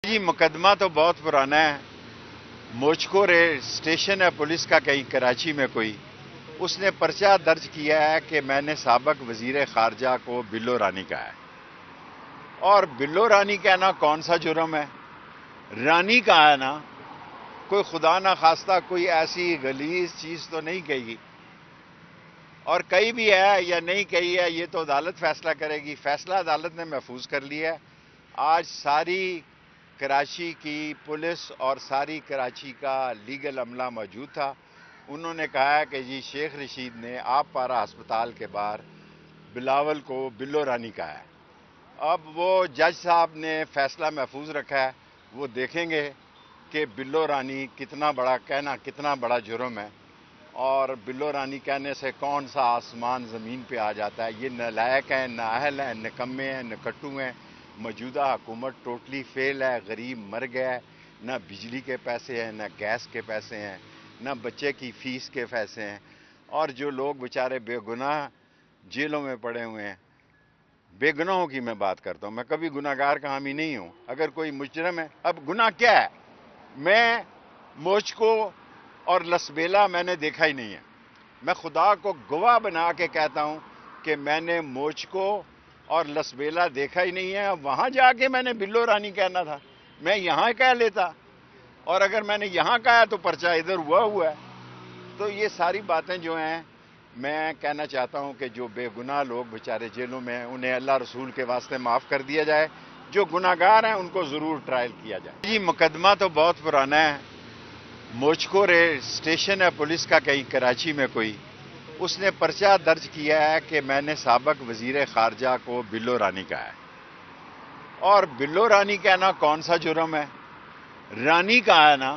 जी मुकदमा तो बहुत पुराना है। मुझको स्टेशन है पुलिस का कहीं कराची में कोई, उसने पर्चा दर्ज किया है कि मैंने साबक वजीर खारजा को बिल्लो रानी कहा है। और बिल्लो रानी कहना कौन सा जुर्म है? रानी कहा है ना, कोई खुदा ना खास्ता कोई ऐसी गलीज चीज तो नहीं कही। और कही भी है या नहीं कही है ये तो अदालत फैसला करेगी। फैसला अदालत ने महफूज कर लिया है। आज सारी कराची की पुलिस और सारी कराची का लीगल अमला मौजूद था। उन्होंने कहा है कि जी शेख रशीद ने आप पारा अस्पताल के बाहर बिलावल को बिल्लो रानी कहा है। अब वो जज साहब ने फैसला महफूज रखा है, वो देखेंगे कि बिल्लो रानी कितना बड़ा कहना कितना बड़ा जुर्म है। और बिल्लो रानी कहने से कौन सा आसमान ज़मीन पे आ जाता है। ये नालायक हैं, नाअहल हैं, निकम्मे हैं, निकट्टू हैं। मौजूदा हुकूमत टोटली फेल है, गरीब मर गया है। न बिजली के पैसे हैं, न गैस के पैसे हैं, न बच्चे की फ़ीस के पैसे हैं। और जो लोग बेचारे बेगुनाह जेलों में पड़े हुए हैं, बेगुनाहों की मैं बात करता हूँ, मैं कभी गुनाहगार का हामी नहीं हूँ। अगर कोई मुजरम है, अब गुनाह क्या है? मैं मुझको और लसबेला मैंने देखा ही नहीं है। मैं खुदा को गवाह बना के कहता हूं कि मैंने मुझको और लसबेला देखा ही नहीं है। अब वहां जाके मैंने बिल्लो रानी कहना था, मैं यहां कह लेता। और अगर मैंने यहां कहा तो पर्चा इधर हुआ है। तो ये सारी बातें जो हैं, मैं कहना चाहता हूं कि जो बेगुनाह लोग बेचारे जेलों में हैं उन्हें अल्लाह रसूल के वास्ते माफ़ कर दिया जाए। जो गुनाहगार हैं उनको ज़रूर ट्रायल किया जाए। जी मुकदमा तो बहुत पुराना है। मुझको स्टेशन है पुलिस का कहीं कराची में कोई, उसने पर्चा दर्ज किया है कि मैंने साबक वजीर खारजा को बिल्लो रानी कहा है। और बिल्लो रानी कहना कौन सा जुर्म है? रानी कहा है ना,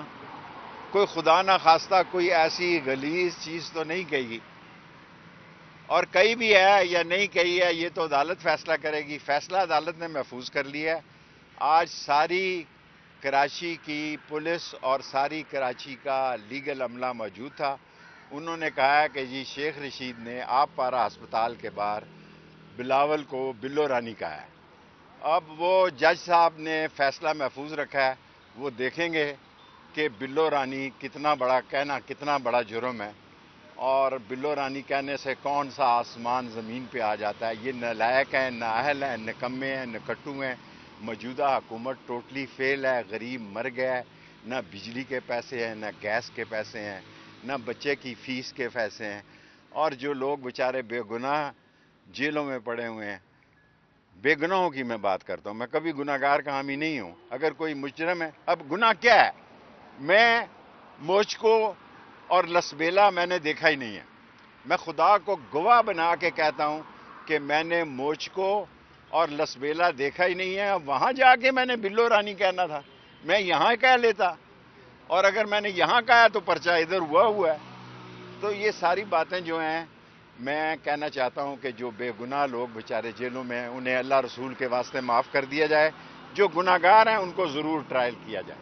कोई खुदा ना खास्ता कोई ऐसी गलीज चीज तो नहीं कही। और कही भी है या नहीं कही है ये तो अदालत फैसला करेगी। फैसला अदालत ने महफूज कर लिया है। आज सारी कराची की पुलिस और सारी कराची का लीगल अमला मौजूद था। उन्होंने कहा है कि जी शेख रशीद ने आप पारा अस्पताल के बाहर बिलावल को बिल्लो रानी कहा है। अब वो जज साहब ने फैसला महफूज रखा है, वो देखेंगे कि बिल्लो रानी कितना बड़ा कहना कितना बड़ा जुर्म है। और बिल्लो रानी कहने से कौन सा आसमान ज़मीन पे आ जाता है। ये नालायक हैं, नाअहल हैं, निकम्मे हैं, निकट्टू हैं। मौजूदा हुकूमत टोटली फेल है, गरीब मर गया है। न बिजली के पैसे हैं, न गैस के पैसे हैं, न बच्चे की फ़ीस के पैसे हैं। और जो लोग बेचारे बेगुनाह जेलों में पड़े हुए हैं, बेगुनाहों की मैं बात करता हूँ, मैं कभी गुनाहगार का हामी नहीं हूँ। अगर कोई मुजरम है, अब गुनाह क्या है? मैं मुझको और लसबेला मैंने देखा ही नहीं है। मैं खुदा को गवाह बना के कहता हूं कि मैंने मुझको और लसबेला देखा ही नहीं है। अब वहां जाके मैंने बिल्लो रानी कहना था, मैं यहां कह लेता। और अगर मैंने यहां कहा तो पर्चा इधर हुआ है। तो ये सारी बातें जो हैं, मैं कहना चाहता हूं कि जो बेगुनाह लोग बेचारे जेलों में हैं उन्हें अल्लाह रसूल के वास्ते माफ़ कर दिया जाए। जो गुनाहगार हैं उनको ज़रूर ट्रायल किया जाए।